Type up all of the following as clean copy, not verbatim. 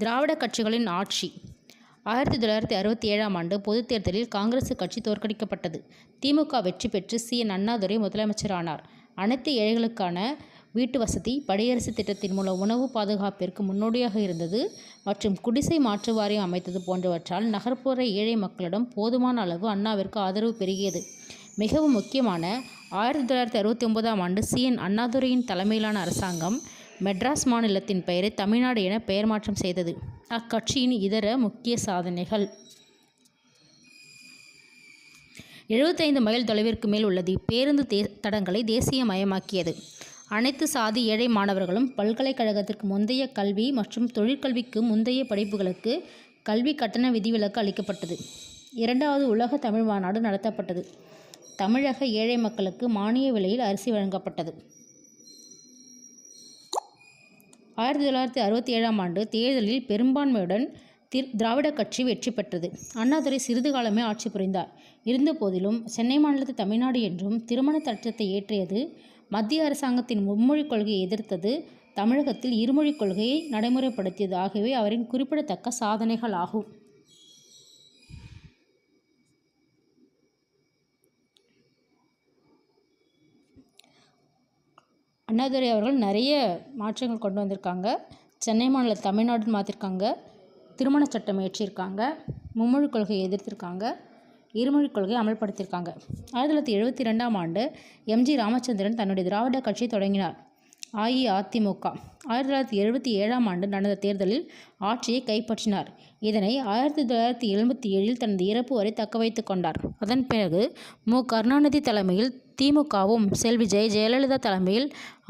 திராவிட கட்சிகளின் ஆட்சி. 1967ஆம் ஆண்டு பொதுத் தேர்தலில் காங்கிரஸ் கட்சி தோற்கடிக்கப்பட்டது. திமுக வெற்றி பெற்று அண்ணாதுரை முதலமைச்சரானார். அனைத்து ஏழைகளுக்கான வீட்டு வசதி, படியரசு திட்டத்தின் மூலம் உணவு பாதுகாப்பிற்கு முன்னோடியாக இருந்தது மற்றும் குடிசை மாற்று வாரியம் அமைத்தது போன்றவற்றால் நகர்ப்புற ஏழை மக்களிடம் போதுமான அளவு அண்ணாவிற்கு ஆதரவு பெருகியது. மிகவும் முக்கியமான 1969ஆம் ஆண்டு அண்ணாதுரையின் தலைமையிலான அரசாங்கம் மெட்ராஸ் மாநிலத்தின் பெயரை தமிழ்நாடு என பெயர் மாற்றம் செய்தது. அக்கட்சியின் இதர முக்கிய சாதனைகள்: 75 மைல் தொலைவிற்கு மேல் உள்ள பேருந்து தடங்களை தேசியமயமாக்கியது. அனைத்து சாதி ஏழை மாணவர்களும் பல்கலைக்கழகத்திற்கு முந்தைய கல்வி மற்றும் தொழிற்கல்விக்கு முந்தைய படிப்புகளுக்கு கல்வி கட்டண விதிவிலக்கு அளிக்கப்பட்டது. 2வது உலக தமிழ் மாநாடு நடத்தப்பட்டது. தமிழக ஏழை மக்களுக்கு மானிய விலையில் அரிசி வழங்கப்பட்டது. 1967ஆம் ஆண்டு தேர்தலில் பெரும்பான்மையுடன் திராவிட கட்சி வெற்றி பெற்றது. அண்ணாதுரை சிறிது காலமே ஆட்சி புரிந்தார். இருந்தபோதிலும் சென்னை மாநிலத்தை தமிழ்நாடு என்றும் திருமண சட்டத்தை இயற்றியது, மத்திய அரசாங்கத்தின் மும்மொழிக் கொள்கையை எதிர்த்தது, தமிழகத்தில் இருமொழிக் கொள்கையை நடைமுறைப்படுத்தியது ஆகியவை அவரின் குறிப்பிடத்தக்க சாதனைகள் ஆகும். அண்ணாதுரை அவர்கள் நிறைய மாற்றங்கள் கொண்டு வந்திருக்காங்க. சென்னை மாநிலம் தமிழ்நாடுன்னு மாற்றிருக்காங்க. திருமண சட்டம் இயற்றியிருக்காங்க. மும்மொழிக் கொள்கையை எதிர்த்திருக்காங்க. இருமொழிக் கொள்கையை அமல்படுத்தியிருக்காங்க. 1972ஆம் ஆண்டு எம்.ஜி. ராமச்சந்திரன் தன்னுடைய திராவிட கட்சியை தொடங்கினார். அஇஅதிமுக 1977ஆம் ஆண்டு நடந்த தேர்தலில் ஆட்சியை கைப்பற்றினார். இதனை 1977இல் தனது இறப்பு வரை தக்க வைத்துக் கொண்டார். அதன் பிறகு மு. கருணாநிதி தலைமையில் திமுகவும், செல்வி ஜெயலலிதா தலைமையில்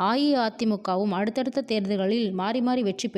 அஇஅதிமுகவும் அடுத்தடுத்த தேர்தல்களில் மாறி மாறி வெற்றி